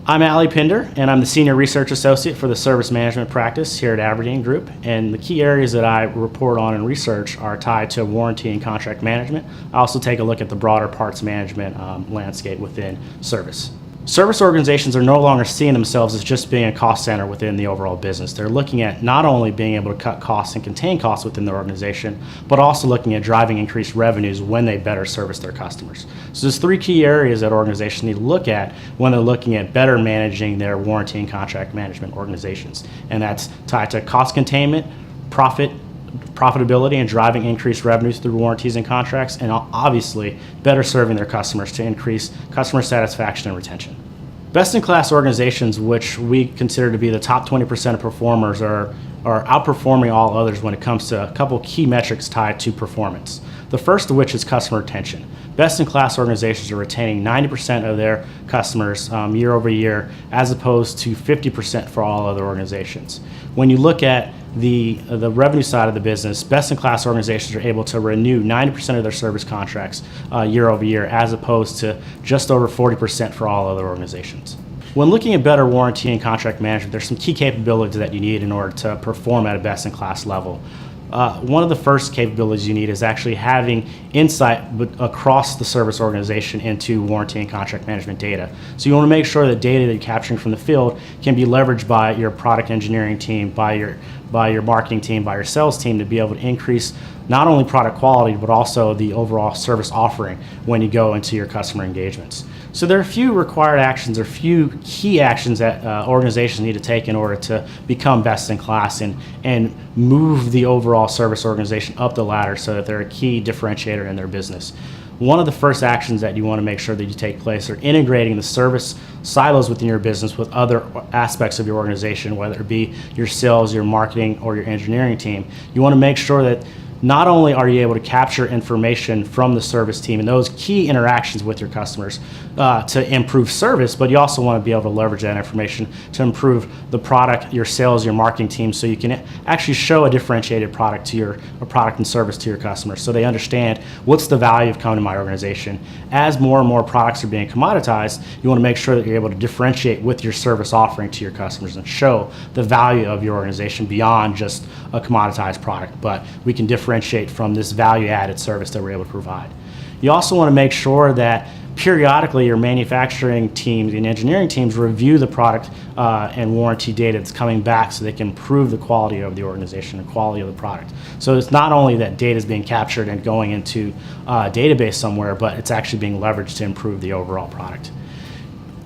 I'm Aly Pinder, and I'm the Senior Research Associate for the Service Management Practice here at Aberdeen Group. And the key areas that I report on and research are tied to warranty and contract management. I also take a look at the broader parts management landscape within service. Service organizations are no longer seeing themselves as just being a cost center within the overall business. They're looking at not only being able to cut costs and contain costs within their organization, but also looking at driving increased revenues when they better service their customers. So there's three key areas that organizations need to look at when they're looking at better managing their warranty and contract management organizations. And that's tied to cost containment, profitability, and driving increased revenues through warranties and contracts, and obviously better serving their customers to increase customer satisfaction and retention. Best-in-class organizations, which we consider to be the top 20% of performers, are outperforming all others when it comes to a couple key metrics tied to performance. The first of which is customer retention. Best-in-class organizations are retaining 90% of their customers year over year, as opposed to 50% for all other organizations. When you look at the revenue side of the business, best-in-class organizations are able to renew 90% of their service contracts year over year, as opposed to just over 40% for all other organizations. When looking at better warranty and contract management, there's some key capabilities that you need in order to perform at a best-in-class level. One of the first capabilities you need is actually having insight across the service organization into warranty and contract management data. So you want to make sure that data that you're capturing from the field can be leveraged by your product engineering team, by your marketing team, by your sales team, to be able to increase not only product quality, but also the overall service offering when you go into your customer engagements. So there are a few required actions, or a few key actions that organizations need to take in order to become best in class and move the overall service organization up the ladder so that they're a key differentiator in their business. One of the first actions that you want to make sure that you take place are integrating the service silos within your business with other aspects of your organization, whether it be your sales, your marketing, or your engineering team. You want to make sure that not only are you able to capture information from the service team and those key interactions with your customers to improve service, but you also want to be able to leverage that information to improve the product, your sales, your marketing team, so you can actually show a differentiated product and service to your customers, so they understand what's the value of coming to my organization. As more and more products are being commoditized, you want to make sure that you're able to differentiate with your service offering to your customers and show the value of your organization beyond just a commoditized product, but we can differentiate from this value-added service that we're able to provide. You also want to make sure that periodically your manufacturing teams and engineering teams review the product and warranty data that's coming back, so they can improve the quality of the organization, the quality of the product. So it's not only that data is being captured and going into a database somewhere, but it's actually being leveraged to improve the overall product.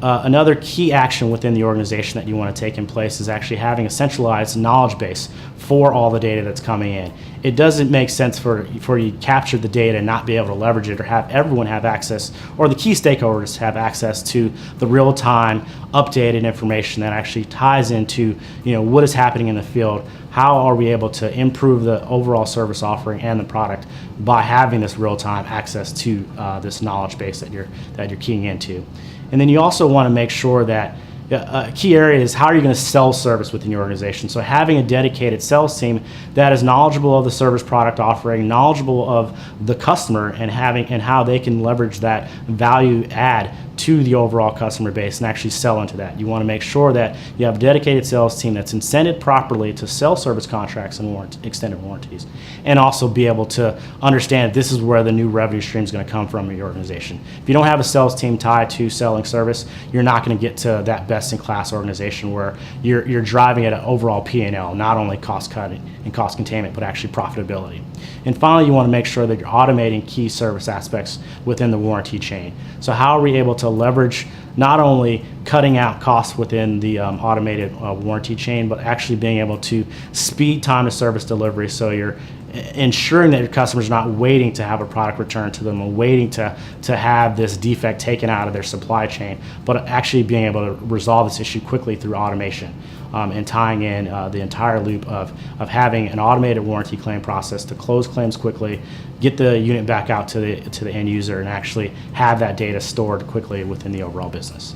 Another key action within the organization that you want to take in place is actually having a centralized knowledge base for all the data that's coming in. It doesn't make sense for you to capture the data and not be able to leverage it, or have everyone have access, or the key stakeholders have access to the real-time updated information that actually ties into what is happening in the field. How are we able to improve the overall service offering and the product by having this real-time access to this knowledge base that you're keying into? And then you also want to make sure that a key area is how are you going to sell service within your organization. So having a dedicated sales team that is knowledgeable of the service product offering, knowledgeable of the customer, and how they can leverage that value add to the overall customer base and actually sell into that. You want to make sure that you have a dedicated sales team that's incented properly to sell service contracts and extended warranties, and also be able to understand this is where the new revenue stream is going to come from in your organization. If you don't have a sales team tied to selling service, you're not going to get to that best-in-class organization where you're driving at an overall P&L, not only cost cutting and cost containment, but actually profitability. And finally, you want to make sure that you're automating key service aspects within the warranty chain. So how are we able to leverage not only cutting out costs within the automated warranty chain, but actually being able to speed time to service delivery, so you're ensuring that your customers are not waiting to have a product returned to them, or waiting to have this defect taken out of their supply chain, but actually being able to resolve this issue quickly through automation, and tying in the entire loop of having an automated warranty claim process to close claims quickly, get the unit back out to the end user, and actually have that data stored quickly within the overall business.